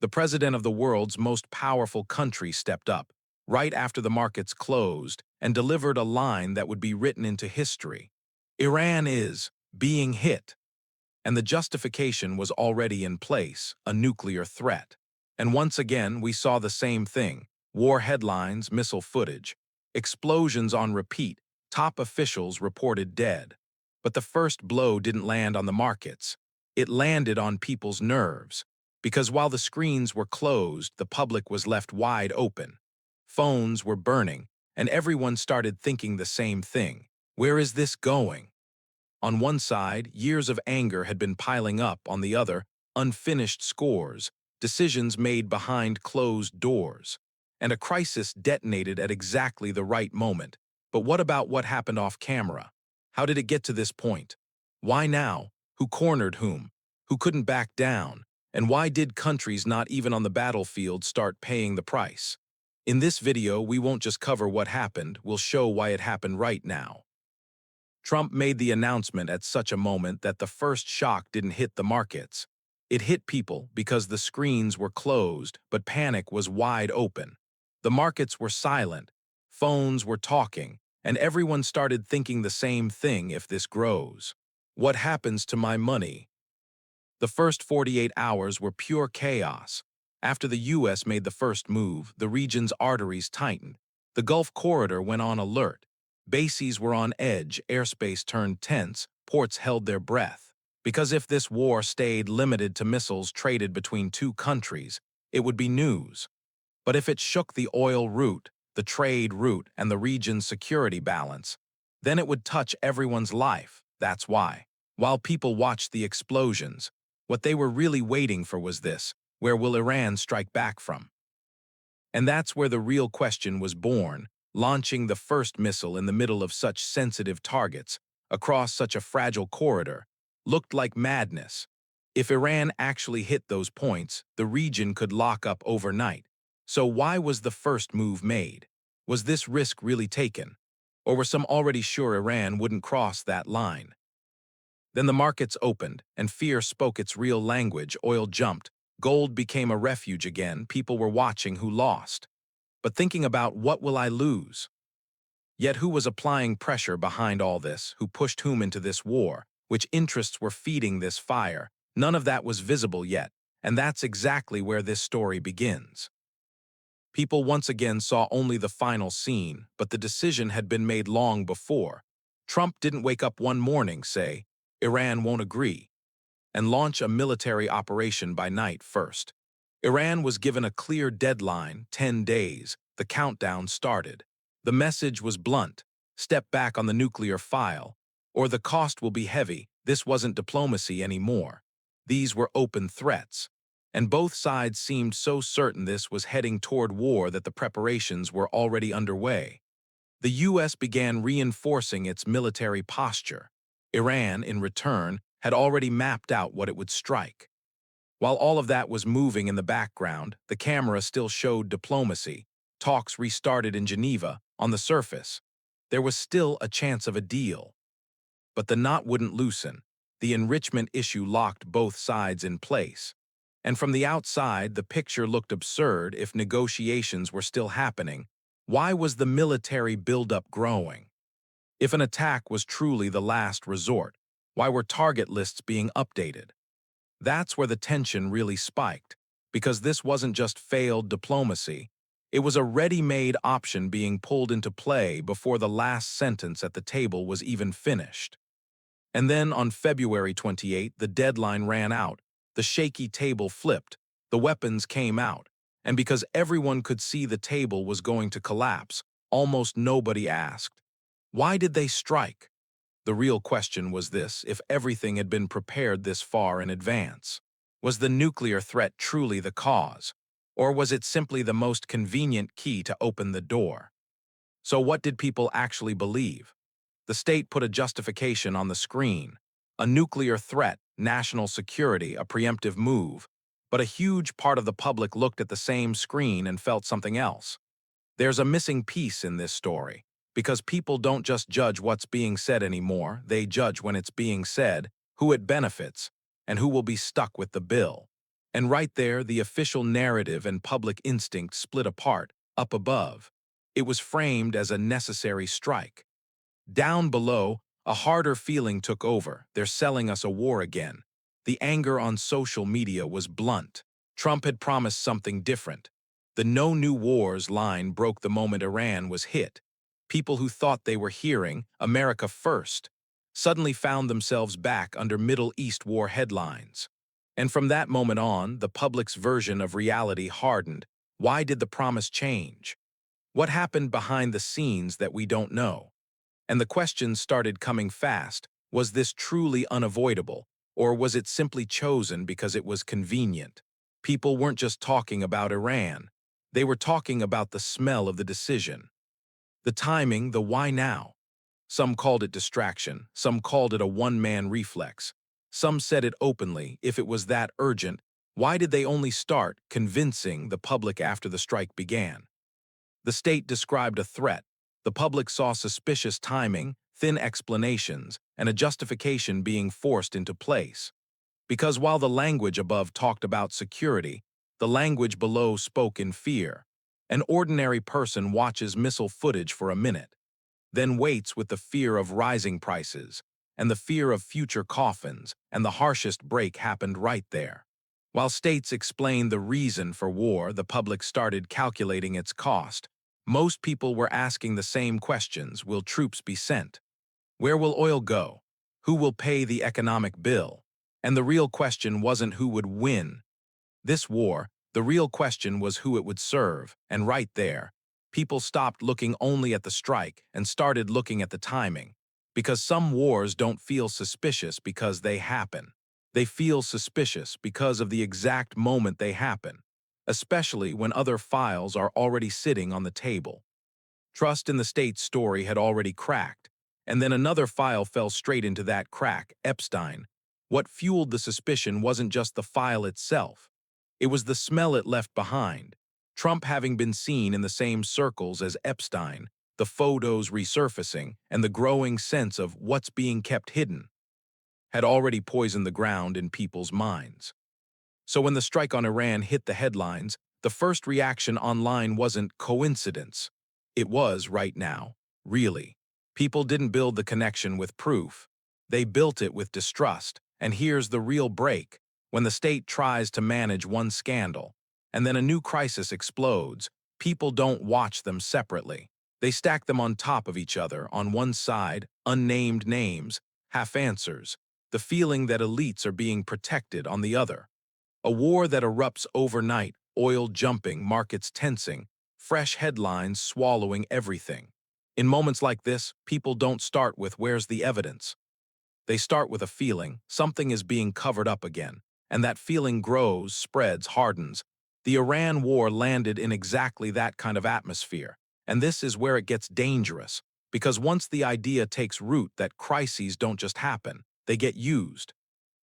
The president of the world's most powerful country stepped up, right after the markets closed, and delivered a line that would be written into history. Iran is being hit, and the justification was already in place, a nuclear threat. And once again, we saw the same thing: war headlines, missile footage, explosions on repeat, top officials reported dead. But the first blow didn't land on the markets. It landed on people's nerves, because while the screens were closed, the public was left wide open. Phones were burning, and everyone started thinking the same thing: where is this going? On one side, years of anger had been piling up; on the other, unfinished scores, decisions made behind closed doors. And a crisis detonated at exactly the right moment. But what about what happened off camera? How did it get to this point? Why now? Who cornered whom? Who couldn't back down? And why did countries not even on the battlefield start paying the price? In this video, we won't just cover what happened, we'll show why it happened right now. Trump made the announcement at such a moment that the first shock didn't hit the markets. It hit people because the screens were closed, but panic was wide open. The markets were silent, phones were talking, and everyone started thinking the same thing: if this grows, what happens to my money? The first 48 hours were pure chaos. After the U.S. made the first move, the region's arteries tightened. The Gulf corridor went on alert. Bases were on edge, airspace turned tense, ports held their breath. Because if this war stayed limited to missiles traded between two countries, it would be news. But if it shook the oil route, the trade route, and the region's security balance, then it would touch everyone's life. That's why, while people watched the explosions, what they were really waiting for was this: where will Iran strike back from? And that's where the real question was born. Launching the first missile in the middle of such sensitive targets, across such a fragile corridor, looked like madness. If Iran actually hit those points, the region could lock up overnight. So why was the first move made? Was this risk really taken? Or were some already sure Iran wouldn't cross that line? Then the markets opened, and fear spoke its real language. Oil jumped, gold became a refuge again. People were watching who lost, but thinking about what will I lose? Yet who was applying pressure behind all this? Who pushed whom into this war? Which interests were feeding this fire? None of that was visible yet, and that's exactly where this story begins. People once again saw only the final scene, but the decision had been made long before. Trump didn't wake up one morning, say, Iran won't agree, and launch a military operation by night first. Iran was given a clear deadline: 10 days. The countdown started. The message was blunt: step back on the nuclear file, or the cost will be heavy. This wasn't diplomacy anymore. These were open threats. And both sides seemed so certain this was heading toward war that the preparations were already underway. The U.S. began reinforcing its military posture. Iran, in return, had already mapped out what it would strike. While all of that was moving in the background, the camera still showed diplomacy. Talks restarted in Geneva. On the surface, there was still a chance of a deal. But the knot wouldn't loosen. The enrichment issue locked both sides in place. And from the outside, the picture looked absurd. If negotiations were still happening, why was the military buildup growing? If an attack was truly the last resort, why were target lists being updated? That's where the tension really spiked, because this wasn't just failed diplomacy. It was a ready-made option being pulled into play before the last sentence at the table was even finished. And then on February 28, the deadline ran out. The shaky table flipped, the weapons came out, and because everyone could see the table was going to collapse, almost nobody asked, why did they strike? The real question was this: if everything had been prepared this far in advance, was the nuclear threat truly the cause, or was it simply the most convenient key to open the door? So what did people actually believe? The state put a justification on the screen: a nuclear threat, national security, a preemptive move. But a huge part of the public looked at the same screen and felt something else. There's a missing piece in this story, because people don't just judge what's being said anymore. They judge when it's being said, who it benefits, and who will be stuck with the bill. And right there, the official narrative and public instinct split apart, up above. It was framed as a necessary strike. Down below, a harder feeling took over. They're selling us a war again. The anger on social media was blunt. Trump had promised something different. The "no new wars" line broke the moment Iran was hit. People who thought they were hearing "America first" suddenly found themselves back under Middle East war headlines. And from that moment on, the public's version of reality hardened. Why did the promise change? What happened behind the scenes that we don't know? And the questions started coming fast. Was this truly unavoidable, or was it simply chosen because it was convenient? People weren't just talking about Iran. They were talking about the smell of the decision. The timing, the why now. Some called it distraction, some called it a one-man reflex. Some said it openly, if it was that urgent, why did they only start convincing the public after the strike began? The state described a threat. The public saw suspicious timing, thin explanations, and a justification being forced into place. Because while the language above talked about security, the language below spoke in fear. An ordinary person watches missile footage for a minute, then waits with the fear of rising prices, and the fear of future coffins, and the harshest break happened right there. While states explained the reason for war, the public started calculating its cost. Most people were asking the same questions. Will troops be sent? Where will oil go? Who will pay the economic bill? And the real question wasn't who would win this war. The real question was who it would serve, and right there, people stopped looking only at the strike and started looking at the timing. Because some wars don't feel suspicious because they happen. They feel suspicious because of the exact moment they happen, especially when other files are already sitting on the table. Trust in the state's story had already cracked, and then another file fell straight into that crack: Epstein. What fueled the suspicion wasn't just the file itself. It was the smell it left behind. Trump having been seen in the same circles as Epstein, the photos resurfacing, and the growing sense of what's being kept hidden had already poisoned the ground in people's minds. So when the strike on Iran hit the headlines, the first reaction online wasn't coincidence. It was, right now, really. People didn't build the connection with proof. They built it with distrust. And here's the real break. When the state tries to manage one scandal, and then a new crisis explodes, people don't watch them separately. They stack them on top of each other. On one side, unnamed names, half answers, the feeling that elites are being protected. On the other, a war that erupts overnight, oil jumping, markets tensing, fresh headlines swallowing everything. In moments like this, people don't start with "where's the evidence?" They start with a feeling something is being covered up again, and that feeling grows, spreads, hardens. The Iran war landed in exactly that kind of atmosphere, and this is where it gets dangerous, because once the idea takes root that crises don't just happen, they get used.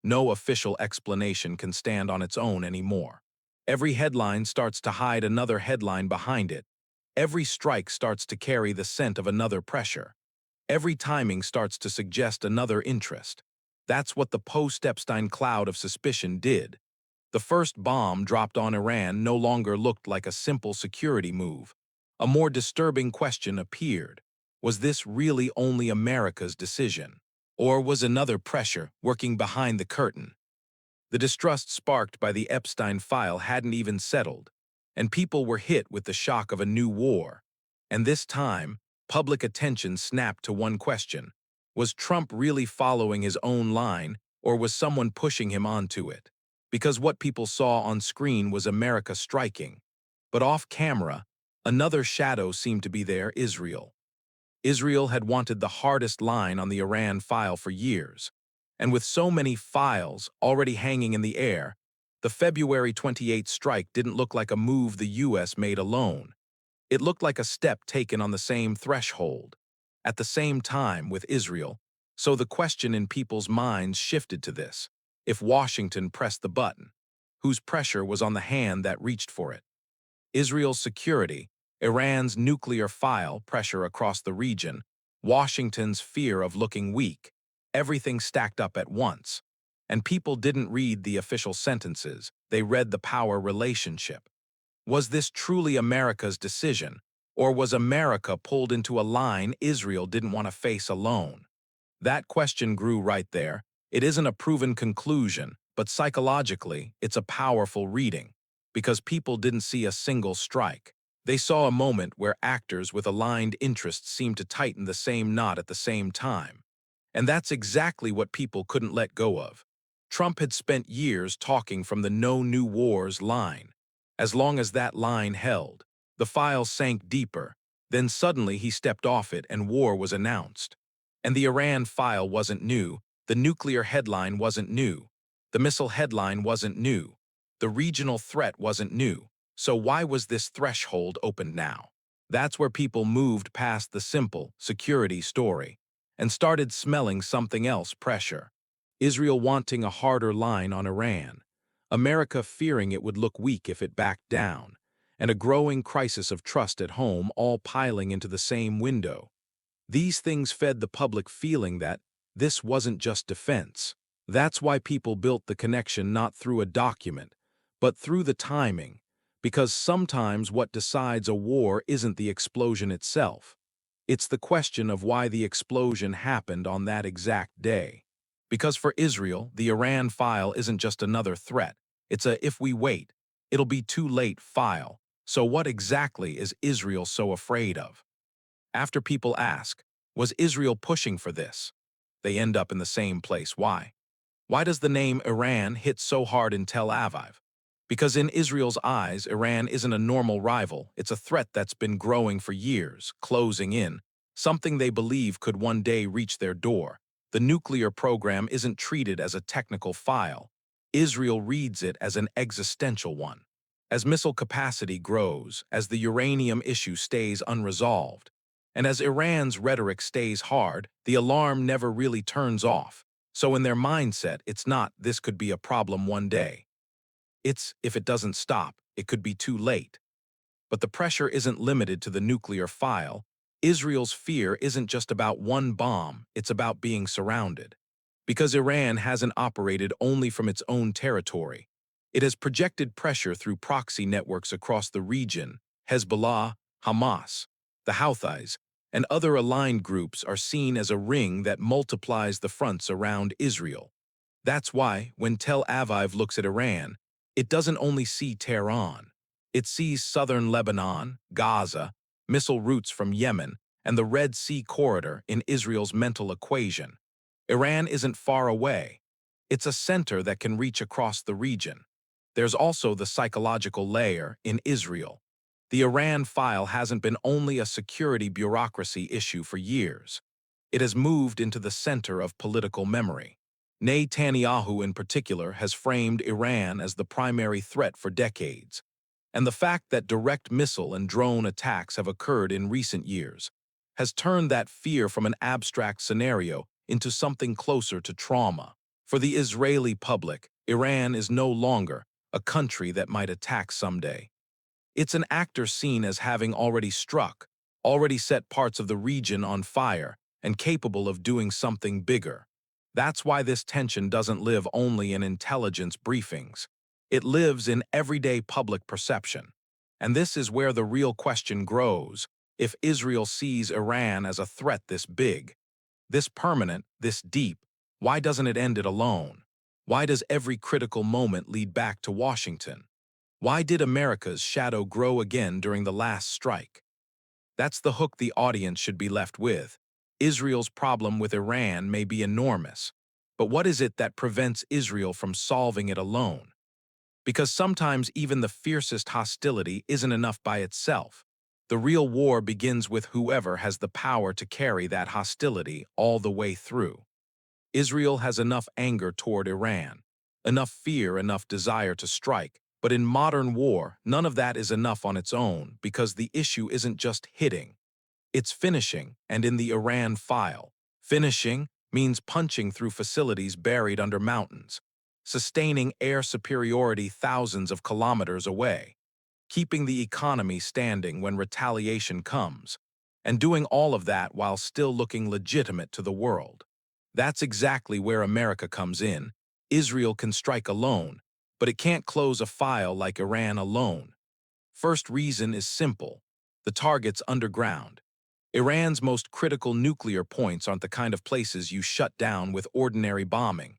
No official explanation can stand on its own anymore. Every headline starts to hide another headline behind it. Every strike starts to carry the scent of another pressure. Every timing starts to suggest another interest. That's what the post-Epstein cloud of suspicion did. The first bomb dropped on Iran no longer looked like a simple security move. A more disturbing question appeared. Was this really only America's decision? Or was another pressure working behind the curtain? The distrust sparked by the Epstein file hadn't even settled, and people were hit with the shock of a new war. And this time, public attention snapped to one question. Was Trump really following his own line, or was someone pushing him onto it? Because what people saw on screen was America striking. But off camera, another shadow seemed to be there: Israel. Israel had wanted the hardest line on the Iran file for years. And with so many files already hanging in the air, the February 28 strike didn't look like a move the U.S. made alone. It looked like a step taken on the same threshold, at the same time with Israel. So the question in people's minds shifted to this: if Washington pressed the button, whose pressure was on the hand that reached for it? Israel's security, Iran's nuclear file pressure across the region, Washington's fear of looking weak, everything stacked up at once. And people didn't read the official sentences, they read the power relationship. Was this truly America's decision, or was America pulled into a line Israel didn't want to face alone? That question grew right there. It isn't a proven conclusion, but psychologically, it's a powerful reading, because people didn't see a single strike. They saw a moment where actors with aligned interests seemed to tighten the same knot at the same time. And that's exactly what people couldn't let go of. Trump had spent years talking from the no new wars line. As long as that line held, the file sank deeper. Then suddenly he stepped off it and war was announced. And the Iran file wasn't new, the nuclear headline wasn't new, the missile headline wasn't new, the regional threat wasn't new. So why was this threshold opened now? That's where people moved past the simple security story and started smelling something else: pressure. Israel wanting a harder line on Iran, America fearing it would look weak if it backed down, and a growing crisis of trust at home all piling into the same window. These things fed the public feeling that this wasn't just defense. That's why people built the connection not through a document, but through the timing, because sometimes what decides a war isn't the explosion itself. It's the question of why the explosion happened on that exact day. Because for Israel, the Iran file isn't just another threat. It's a "if we wait, it'll be too late" file. So what exactly is Israel so afraid of? After people ask, was Israel pushing for this? They end up in the same place. Why? Why does the name Iran hit so hard in Tel Aviv? Because in Israel's eyes, Iran isn't a normal rival. It's a threat that's been growing for years, closing in, something they believe could one day reach their door. The nuclear program isn't treated as a technical file. Israel reads it as an existential one. As missile capacity grows, as the uranium issue stays unresolved, and as Iran's rhetoric stays hard, the alarm never really turns off. So in their mindset, it's not "this could be a problem one day." It's "if it doesn't stop, it could be too late." But the pressure isn't limited to the nuclear file. Israel's fear isn't just about one bomb, it's about being surrounded. Because Iran hasn't operated only from its own territory. It has projected pressure through proxy networks across the region. Hezbollah, Hamas, the Houthis, and other aligned groups are seen as a ring that multiplies the fronts around Israel. That's why, when Tel Aviv looks at Iran, it doesn't only see Tehran. It sees southern Lebanon, Gaza, missile routes from Yemen, and the Red Sea corridor in Israel's mental equation. Iran isn't far away. It's a center that can reach across the region. There's also the psychological layer in Israel. The Iran file hasn't been only a security bureaucracy issue for years. It has moved into the center of political memory. Netanyahu in particular has framed Iran as the primary threat for decades. And the fact that direct missile and drone attacks have occurred in recent years has turned that fear from an abstract scenario into something closer to trauma. For the Israeli public, Iran is no longer a country that might attack someday. It's an actor seen as having already struck, already set parts of the region on fire, and capable of doing something bigger. That's why this tension doesn't live only in intelligence briefings. It lives in everyday public perception. And this is where the real question grows: if Israel sees Iran as a threat this big, this permanent, this deep, why doesn't it end it alone? Why does every critical moment lead back to Washington? Why did America's shadow grow again during the last strike? That's the hook the audience should be left with. Israel's problem with Iran may be enormous, but what is it that prevents Israel from solving it alone? Because sometimes even the fiercest hostility isn't enough by itself. The real war begins with whoever has the power to carry that hostility all the way through. Israel has enough anger toward Iran, enough fear, enough desire to strike. But in modern war, none of that is enough on its own, because the issue isn't just hitting, it's finishing. And in the Iran file, finishing means punching through facilities buried under mountains, sustaining air superiority thousands of kilometers away, keeping the economy standing when retaliation comes, and doing all of that while still looking legitimate to the world. That's exactly where America comes in. Israel can strike alone, but it can't close a file like Iran alone. First reason is simple. The target's underground. Iran's most critical nuclear points aren't the kind of places you shut down with ordinary bombing.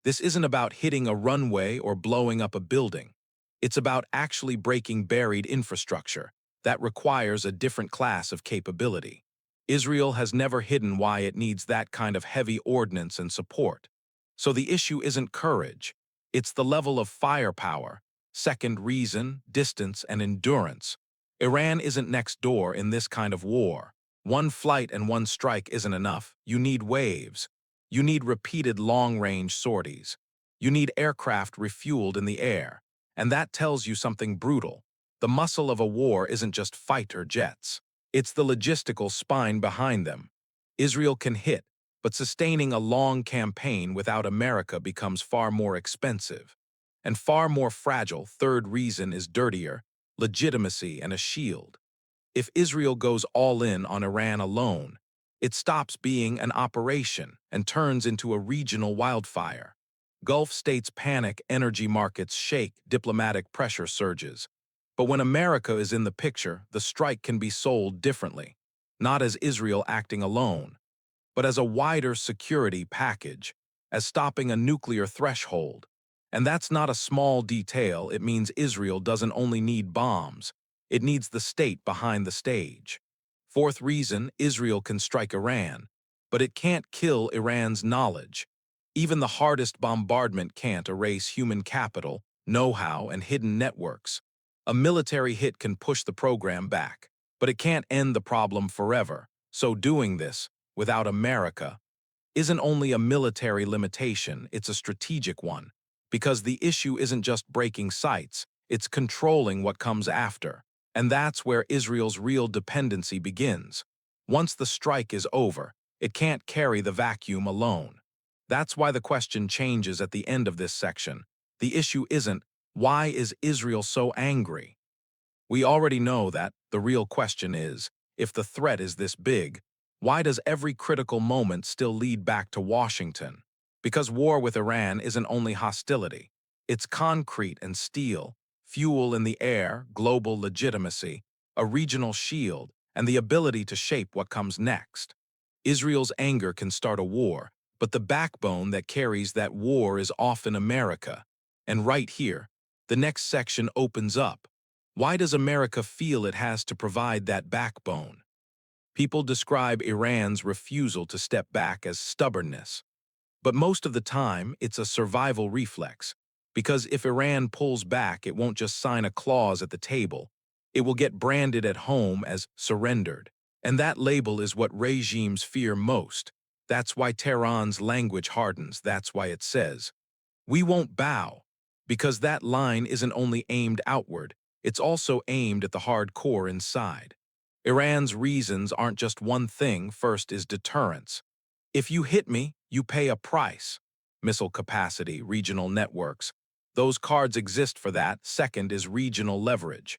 This isn't about hitting a runway or blowing up a building. It's about actually breaking buried infrastructure. That requires a different class of capability. Israel has never hidden why it needs that kind of heavy ordnance and support. So the issue isn't courage. It's the level of firepower. Second reason, distance and endurance. Iran isn't next door in this kind of war. One flight and one strike isn't enough. You need waves. You need repeated long-range sorties. You need aircraft refueled in the air. And that tells you something brutal. The muscle of a war isn't just fighter jets. It's the logistical spine behind them. Israel can hit, but sustaining a long campaign without America becomes far more expensive. And far more fragile. Third reason is dirtier, legitimacy and a shield. If Israel goes all in on Iran alone, it stops being an operation and turns into a regional wildfire. Gulf states panic, energy markets shake, diplomatic pressure surges. But when America is in the picture, the strike can be sold differently, not as Israel acting alone, but as a wider security package, as stopping a nuclear threshold. And that's not a small detail. It means Israel doesn't only need bombs, it needs the state behind the stage. Fourth reason, Israel can strike Iran, but it can't kill Iran's knowledge. Even the hardest bombardment can't erase human capital, know-how, and hidden networks. A military hit can push the program back, but it can't end the problem forever. So doing this, without America, isn't only a military limitation, it's a strategic one. Because the issue isn't just breaking sites, it's controlling what comes after. And that's where Israel's real dependency begins. Once the strike is over, it can't carry the vacuum alone. That's why the question changes at the end of this section. The issue isn't, why is Israel so angry? We already know that. The real question is, if the threat is this big, why does every critical moment still lead back to Washington? Because war with Iran isn't only hostility. It's concrete and steel, fuel in the air, global legitimacy, a regional shield, and the ability to shape what comes next. Israel's anger can start a war, but the backbone that carries that war is often America. And right here, the next section opens up. Why does America feel it has to provide that backbone? People describe Iran's refusal to step back as stubbornness. But most of the time, it's a survival reflex. Because if Iran pulls back, it won't just sign a clause at the table. It will get branded at home as surrendered. And that label is what regimes fear most. That's why Tehran's language hardens. That's why it says, "We won't bow." Because that line isn't only aimed outward, it's also aimed at the hard core inside. Iran's reasons aren't just one thing. First is deterrence. If you hit me, you pay a price. Missile capacity, regional networks. Those cards exist for that. Second is regional leverage.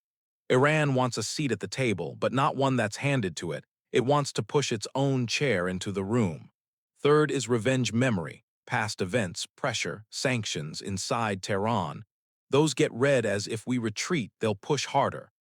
Iran wants a seat at the table, but not one that's handed to it. It wants to push its own chair into the room. Third is revenge memory, past events, pressure, sanctions inside Tehran. Those get read as if we retreat, they'll push harder.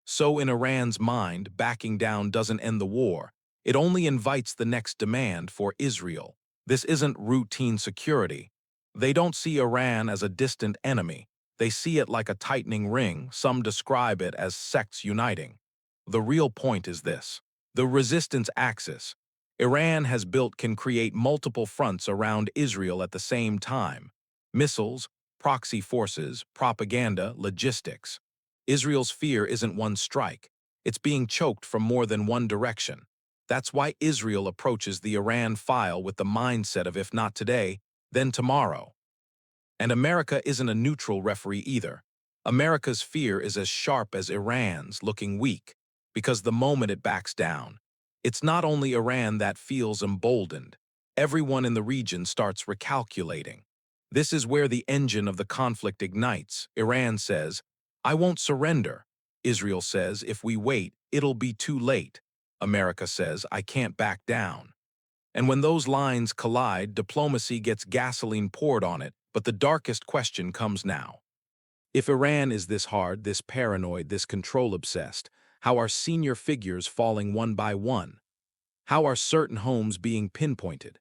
So in Iran's mind, backing down doesn't end the war. It only invites the next demand for Israel. This isn't routine security. They don't see Iran as a distant enemy. They see it like a tightening ring. Some describe it as sects uniting. The real point is this. The resistance axis Iran has built can create multiple fronts around Israel at the same time. Missiles, proxy forces, propaganda, logistics. Israel's fear isn't one strike. It's being choked from more than one direction. That's why Israel approaches the Iran file with the mindset of if not today, then tomorrow. And America isn't a neutral referee either. America's fear is as sharp as Iran's, looking weak, because the moment it backs down, it's not only Iran that feels emboldened. Everyone in the region starts recalculating. This is where the engine of the conflict ignites. Iran says, "I won't surrender." Israel says, "If we wait, it'll be too late." America says, "I can't back down." And when those lines collide, diplomacy gets gasoline poured on it But the darkest question comes now. If Iran is this hard, this paranoid, this control-obsessed, how are senior figures falling one by one? How are certain homes being pinpointed?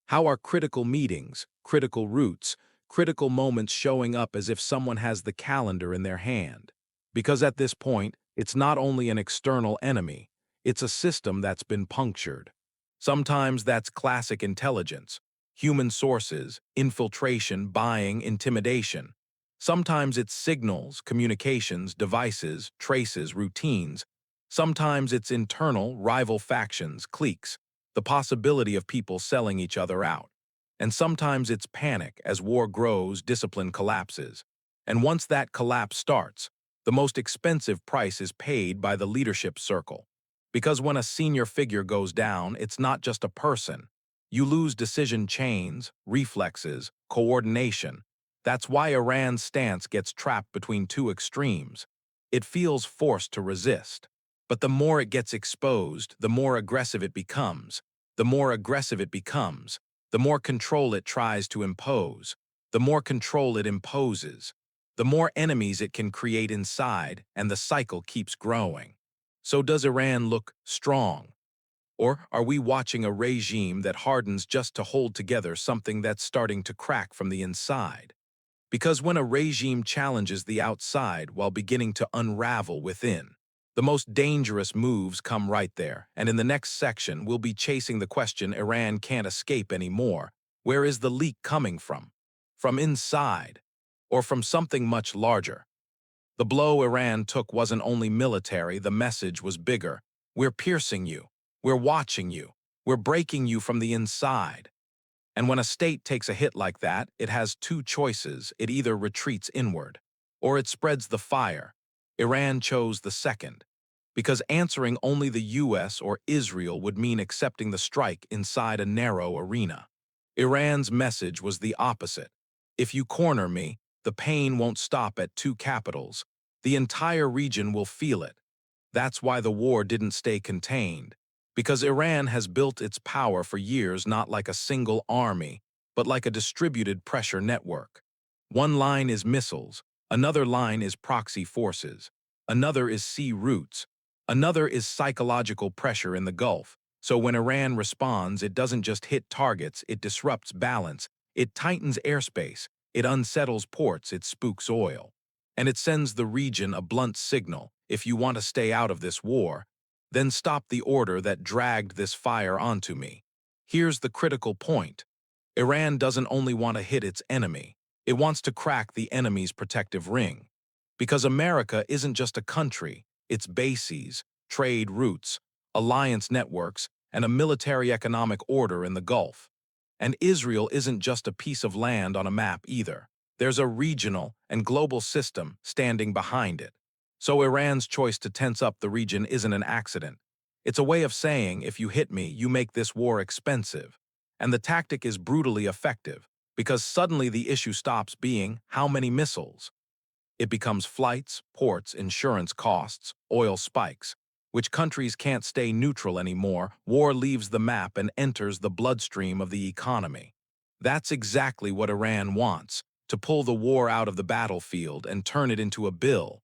How are critical meetings, critical routes, critical moments showing up as if someone has the calendar in their hand? Because at this point, it's not only an external enemy, it's a system that's been punctured. Sometimes that's classic intelligence, human sources, infiltration, buying, intimidation. Sometimes it's signals, communications, devices, traces, routines. Sometimes it's internal, rival factions, cliques, the possibility of people selling each other out. And sometimes it's panic as war grows, discipline collapses. And once that collapse starts, the most expensive price is paid by the leadership circle. Because when a senior figure goes down, it's not just a person. You lose decision chains, reflexes, coordination. That's why Iran's stance gets trapped between two extremes. It feels forced to resist. But the more it gets exposed, the more aggressive it becomes. The more aggressive it becomes, the more control it tries to impose. The more control it imposes, the more enemies it can create inside, and the cycle keeps growing. So does Iran look strong? Or are we watching a regime that hardens just to hold together something that's starting to crack from the inside? Because when a regime challenges the outside while beginning to unravel within, the most dangerous moves come right there, and in the next section we'll be chasing the question Iran can't escape anymore. Where is the leak coming from? From inside, or from something much larger? The blow Iran took wasn't only military, the message was bigger. We're piercing you. We're watching you. We're breaking you from the inside. And when a state takes a hit like that, it has two choices. It either retreats inward, or it spreads the fire. Iran chose the second, because answering only the US or Israel would mean accepting the strike inside a narrow arena. Iran's message was the opposite. If you corner me, the pain won't stop at two capitals. The entire region will feel it. That's why the war didn't stay contained. Because Iran has built its power for years not like a single army, but like a distributed pressure network. One line is missiles, another line is proxy forces, another is sea routes, another is psychological pressure in the Gulf. So when Iran responds, it doesn't just hit targets, it disrupts balance, it tightens airspace, it unsettles ports, it spooks oil. And it sends the region a blunt signal: if you want to stay out of this war, then stop the order that dragged this fire onto me. Here's the critical point. Iran doesn't only want to hit its enemy, it wants to crack the enemy's protective ring. Because America isn't just a country, it's bases, trade routes, alliance networks, and a military-economic order in the Gulf. And Israel isn't just a piece of land on a map either. There's a regional and global system standing behind it. So Iran's choice to tense up the region isn't an accident. It's a way of saying, if you hit me, you make this war expensive. And the tactic is brutally effective, because suddenly the issue stops being how many missiles. It becomes flights, ports, insurance costs, oil spikes. Which countries can't stay neutral anymore, war leaves the map and enters the bloodstream of the economy. That's exactly what Iran wants, to pull the war out of the battlefield and turn it into a bill.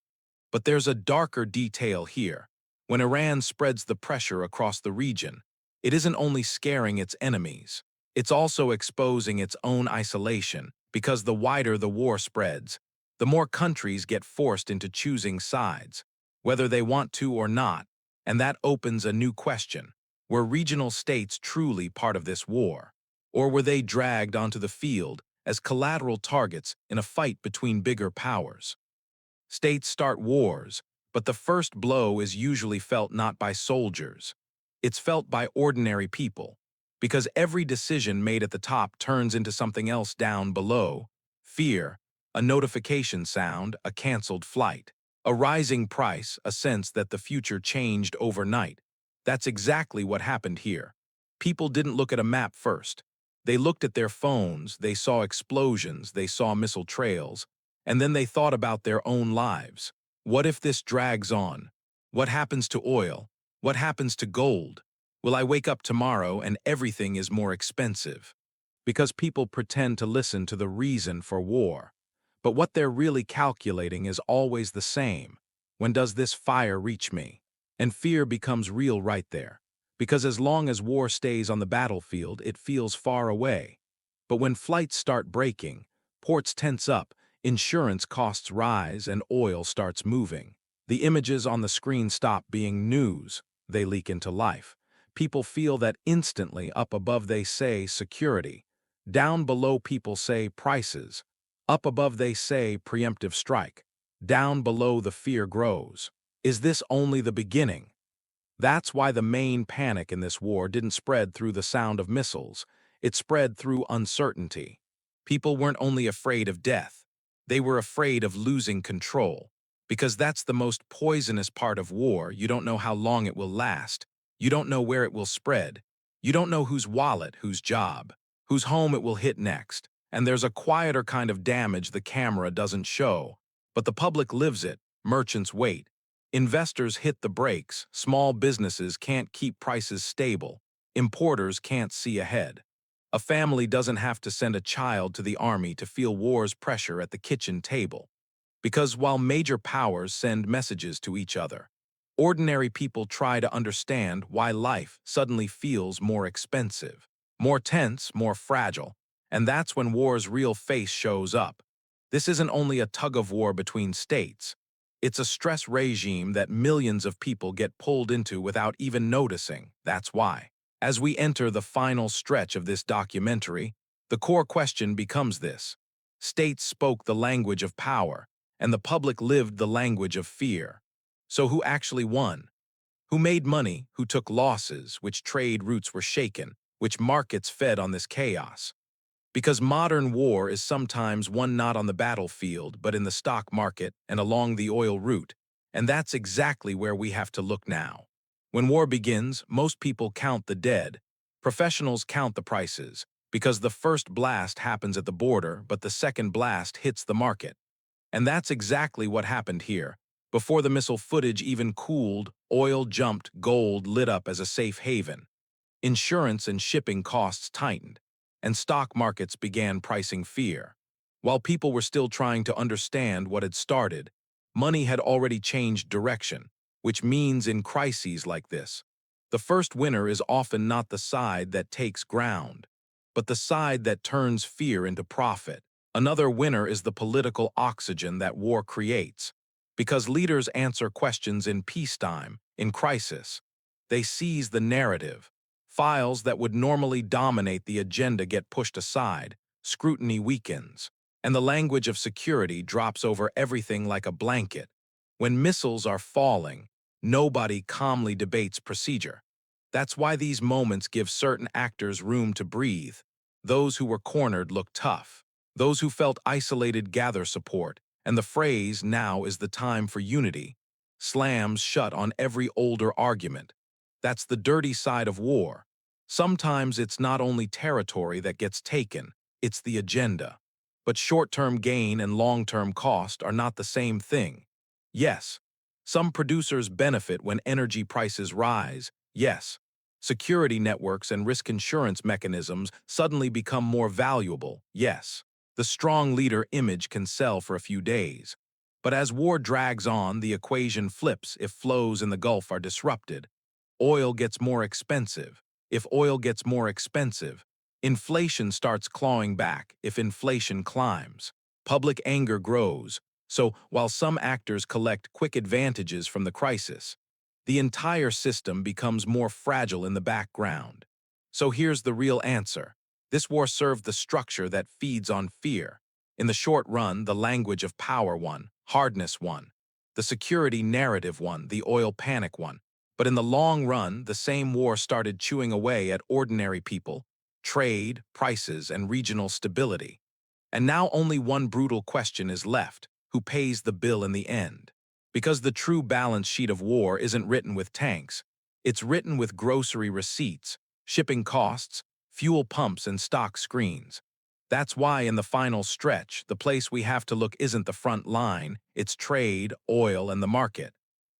But there's a darker detail here. When Iran spreads the pressure across the region, it isn't only scaring its enemies, it's also exposing its own isolation, because the wider the war spreads, the more countries get forced into choosing sides, whether they want to or not, and that opens a new question. Were regional states truly part of this war? Or were they dragged onto the field as collateral targets in a fight between bigger powers? States start wars, but the first blow is usually felt not by soldiers. It's felt by ordinary people, because every decision made at the top turns into something else down below: fear, a notification sound, a canceled flight, a rising price, a sense that the future changed overnight. That's exactly what happened here. People didn't look at a map first. They looked at their phones, they saw explosions, they saw missile trails, and then they thought about their own lives. What if this drags on? What happens to oil? What happens to gold? Will I wake up tomorrow and everything is more expensive? because people pretend to listen to the reason for war. But what they're really calculating is always the same. When does this fire reach me? And fear becomes real right there. Because as long as war stays on the battlefield, it feels far away. But when flights start breaking, ports tense up, insurance costs rise, and oil starts moving, the images on the screen stop being news, they leak into life. People feel that instantly. Up above they say security. Down below people say prices. Up above they say preemptive strike. Down below the fear grows. Is this only the beginning? That's why the main panic in this war didn't spread through the sound of missiles. It spread through uncertainty. People weren't only afraid of death, they were afraid of losing control. Because that's the most poisonous part of war. You don't know how long it will last. You don't know where it will spread. You don't know whose wallet, whose job, whose home it will hit next. And there's a quieter kind of damage the camera doesn't show. But the public lives it. Merchants wait. Investors hit the brakes, small businesses can't keep prices stable, importers can't see ahead. A family doesn't have to send a child to the army to feel war's pressure at the kitchen table. Because while major powers send messages to each other, ordinary people try to understand why life suddenly feels more expensive, more tense, more fragile, and that's when war's real face shows up. This isn't only a tug-of-war between states. It's a stress regime that millions of people get pulled into without even noticing. That's why. As we enter the final stretch of this documentary, the core question becomes this. States spoke the language of power, and the public lived the language of fear. So who actually won? Who made money, who took losses, which trade routes were shaken, which markets fed on this chaos? Because modern war is sometimes won not on the battlefield, but in the stock market and along the oil route, and that's exactly where we have to look now. When war begins, most people count the dead. Professionals count the prices, because the first blast happens at the border, but the second blast hits the market. And that's exactly what happened here. Before the missile footage even cooled, oil jumped, gold lit up as a safe haven. Insurance and shipping costs tightened, and stock markets began pricing fear. While people were still trying to understand what had started, money had already changed direction, which means in crises like this, the first winner is often not the side that takes ground, but the side that turns fear into profit. Another winner is the political oxygen that war creates, because leaders answer questions in peacetime, in crisis. They seize the narrative. Files that would normally dominate the agenda get pushed aside, scrutiny weakens, and the language of security drops over everything like a blanket. When missiles are falling, nobody calmly debates procedure. That's why these moments give certain actors room to breathe. Those who were cornered look tough. Those who felt isolated gather support, and the phrase, "now is the time for unity," slams shut on every older argument. That's the dirty side of war. Sometimes it's not only territory that gets taken, it's the agenda. But short-term gain and long-term cost are not the same thing. Yes, some producers benefit when energy prices rise. Yes, security networks and risk insurance mechanisms suddenly become more valuable. Yes, the strong leader image can sell for a few days. But as war drags on, the equation flips if flows in the Gulf are disrupted. Oil gets more expensive. If oil gets more expensive, inflation starts clawing back. If inflation climbs, public anger grows. So while some actors collect quick advantages from the crisis, the entire system becomes more fragile in the background. So here's the real answer. This war served the structure that feeds on fear. In the short run, the language of power won, hardness won. The security narrative won, the oil panic won. But in the long run, the same war started chewing away at ordinary people, trade, prices, and regional stability. And now only one brutal question is left: who pays the bill in the end? Because the true balance sheet of war isn't written with tanks. It's written with grocery receipts, shipping costs, fuel pumps, and stock screens. That's why in the final stretch, the place we have to look isn't the front line, it's trade, oil, and the market.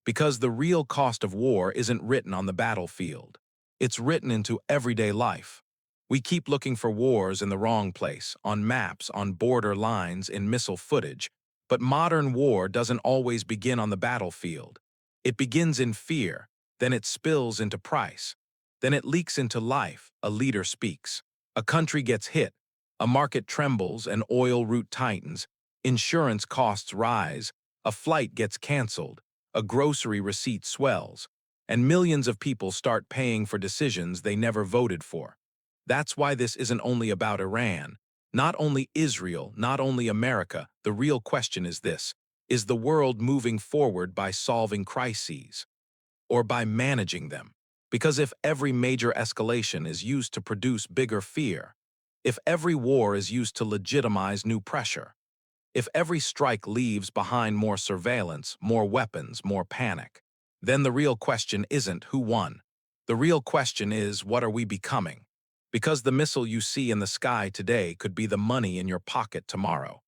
Because the real cost of war isn't written on the battlefield. It's written into everyday life. We keep looking for wars in the wrong place, on maps, on border lines, in missile footage. But modern war doesn't always begin on the battlefield. It begins in fear, then it spills into price. Then it leaks into life, a leader speaks. A country gets hit, a market trembles, an oil route tightens, insurance costs rise, a flight gets canceled, a grocery receipt swells, and millions of people start paying for decisions they never voted for. That's why this isn't only about Iran, not only Israel, not only America. The real question is this: is the world moving forward by solving crises or by managing them? Because if every major escalation is used to produce bigger fear, if every war is used to legitimize new pressure, if every strike leaves behind more surveillance, more weapons, more panic, then the real question isn't who won. The real question is, what are we becoming? Because the missile you see in the sky today could be the money in your pocket tomorrow.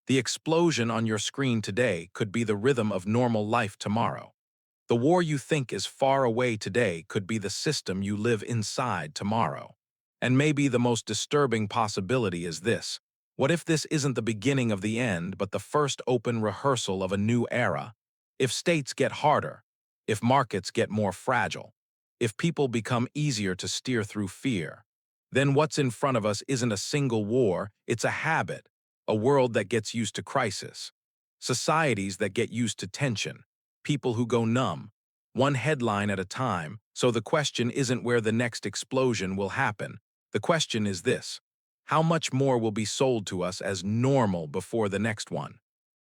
The explosion on your screen today could be the rhythm of normal life tomorrow. The war you think is far away today could be the system you live inside tomorrow. And maybe the most disturbing possibility is this: what if this isn't the beginning of the end, but the first open rehearsal of a new era? If states get harder, if markets get more fragile, if people become easier to steer through fear, then what's in front of us isn't a single war, it's a habit, a world that gets used to crisis, societies that get used to tension, people who go numb, one headline at a time. So the question isn't where the next explosion will happen. The question is this: how much more will be sold to us as normal before the next one?